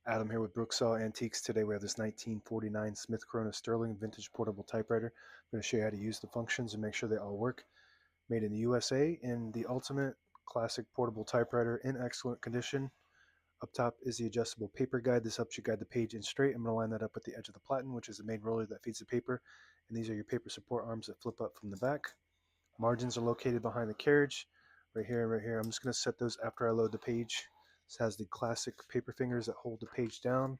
Adam here with Brooksaw Antiques. Today we have this 1949 Smith Corona Sterling vintage portable typewriter. I'm going to show you how to use the functions and make sure they all work. Made in the USA in the ultimate classic portable typewriter in excellent condition. Up top is the adjustable paper guide. This helps you guide the page in straight. I'm going to line that up with the edge of the platen, which is the main roller that feeds the paper. And these are your paper support arms that flip up from the back. Margins are located behind the carriage, right here and right here. I'm just going to set those after I load the page. This has the classic paper fingers that hold the page down.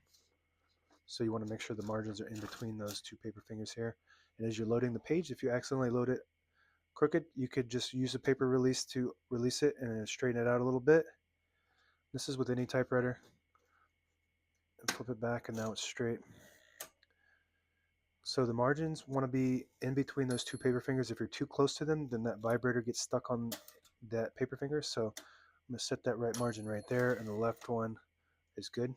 So you want to make sure the margins are in between those two paper fingers here. And as you're loading the page, if you accidentally load it crooked, you could just use a paper release to release it and straighten it out a little bit. This is with any typewriter. And flip it back and now it's straight. So the margins want to be in between those two paper fingers. If you're too close to them, then that vibrator gets stuck on that paper finger. So I'm going to set that right margin right there, and the left one is good.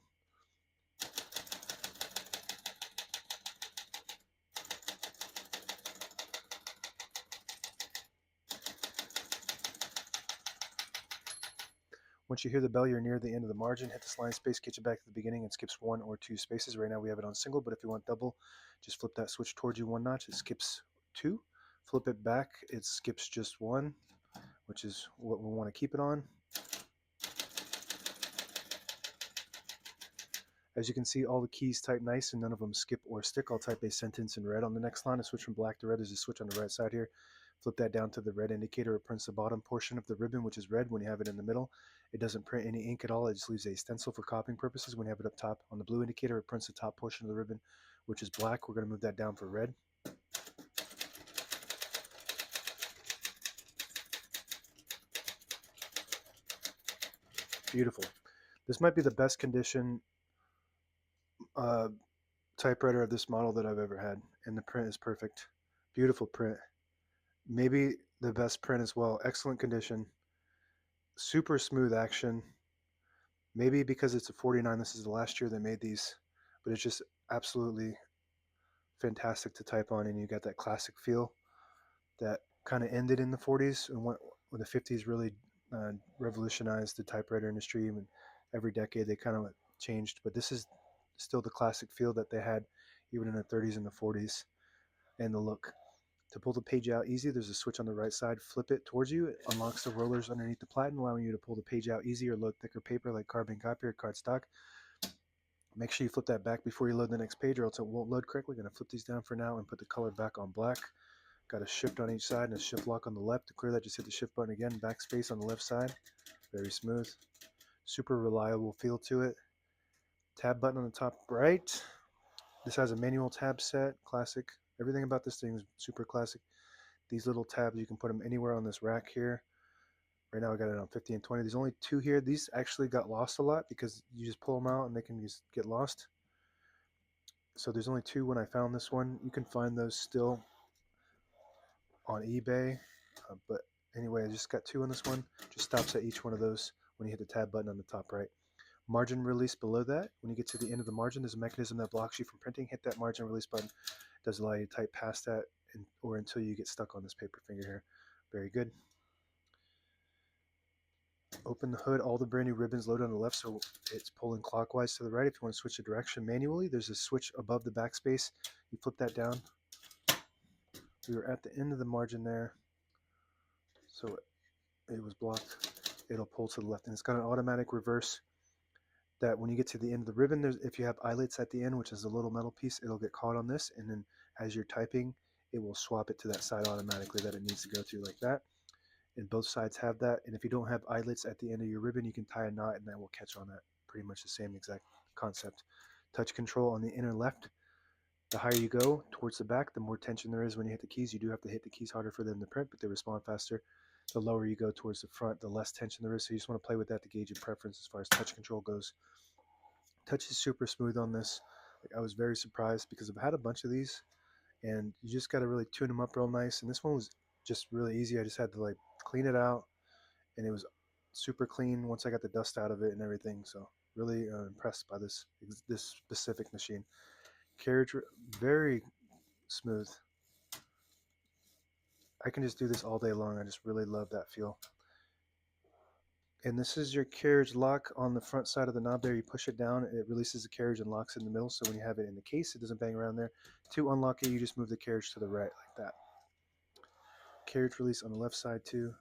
Once you hear the bell, you're near the end of the margin. Hit the slide space, get you back to the beginning, and skips 1 or 2 spaces. Right now we have it on single, but if you want double, just flip that switch towards you 1 notch. It skips 2. Flip it back, it skips just 1, which is what we want to keep it on. As you can see, all the keys type nice and none of them skip or stick. I'll type a sentence in red on the next line. A switch from black to red. There's a switch on the right side here. Flip that down to the red indicator. It prints the bottom portion of the ribbon, which is red when you have it in the middle. It doesn't print any ink at all. It just leaves a stencil for copying purposes. When you have it up top on the blue indicator, it prints the top portion of the ribbon, which is black. We're going to move that down for red. Beautiful. This might be the best condition uh, typewriter of this model that I've ever had, and the print is perfect. Beautiful print. Maybe the best print as well. Excellent condition. Super smooth action. Maybe because it's a 49, this is the last year they made these, but it's just absolutely fantastic to type on, and you got that classic feel that kind of ended in the 40s and when the 50s really revolutionized the typewriter industry. And every decade they kind of changed, but this is still the classic feel that they had even in the 30s and the 40s, and the look. To pull the page out easy, there's a switch on the right side. Flip it towards you. It unlocks the rollers underneath the platen, allowing you to pull the page out easy or load thicker paper like carbon copy or cardstock. Make sure you flip that back before you load the next page or else it won't load correctly. We're going to flip these down for now and put the color back on black. Got a shift on each side and a shift lock on the left. To clear that, just hit the shift button again. Backspace on the left side. Very smooth. Super reliable feel to it. Tab button on the top right. This has a manual tab set. Classic. Everything about this thing is super classic. These little tabs, you can put them anywhere on this rack here. Right now I got it on 50 and 20. There's only 2 here. These actually got lost a lot because you just pull them out and they can just get lost. So there's only 2 when I found this one. You can find those still on eBay. But anyway, I just got 2 on this one. Just stops at each one of those when you hit the tab button on the top right. Margin release below that. When you get to the end of the margin, there's a mechanism that blocks you from printing. Hit that margin release button. It does allow you to type past that or until you get stuck on this paper finger here. Very good. Open the hood. All the brand new ribbons load on the left, so it's pulling clockwise to the right. If you want to switch the direction manually, there's a switch above the backspace. You flip that down. We were at the end of the margin there, so it was blocked. It'll pull to the left, and it's got an automatic reverse that when you get to the end of the ribbon, if you have eyelets at the end, which is a little metal piece, it'll get caught on this, and then as you're typing, it will swap it to that side automatically that it needs to go to, like that. And both sides have that. And if you don't have eyelets at the end of your ribbon, you can tie a knot and that will catch on that. Pretty much the same exact concept. Touch control on the inner left. The higher you go towards the back, the more tension there is when you hit the keys. You do have to hit the keys harder for them to print, but they respond faster. The lower you go towards the front, the less tension there is. So you just want to play with that to gauge your preference as far as touch control goes. Touch is super smooth on this. I was very surprised because I've had a bunch of these, and you just got to really tune them up real nice. And this one was just really easy. I just had to like clean it out, and it was super clean once I got the dust out of it and everything. So really impressed by this specific machine. Carriage, very smooth. I can just do this all day long. I just really love that feel. And this is your carriage lock on the front side of the knob there. You push it down, it releases the carriage and locks it in the middle. So when you have it in the case, it doesn't bang around there. To unlock it, you just move the carriage to the right like that. Carriage release on the left side too.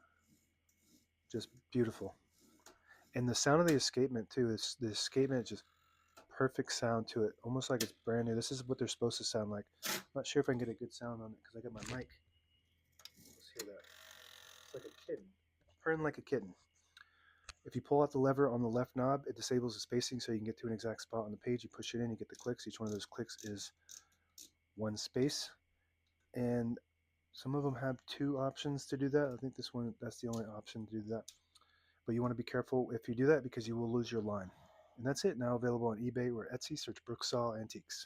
Just beautiful. And the sound of the escapement too, is the escapement just perfect sound to it, almost like it's brand new. This is what they're supposed to sound like. I'm not sure if I can get a good sound on it because I got my mic. Let's hear that. It's like a kitten, purring like a kitten. If you pull out the lever on the left knob, it disables the spacing so you can get to an exact spot on the page. You push it in, you get the clicks. Each one of those clicks is one space. And some of them have two options to do that. I think this one, that's the only option to do that. But you want to be careful if you do that because you will lose your line. And that's it. Now available on eBay or Etsy. Search Brooksaw Antiques.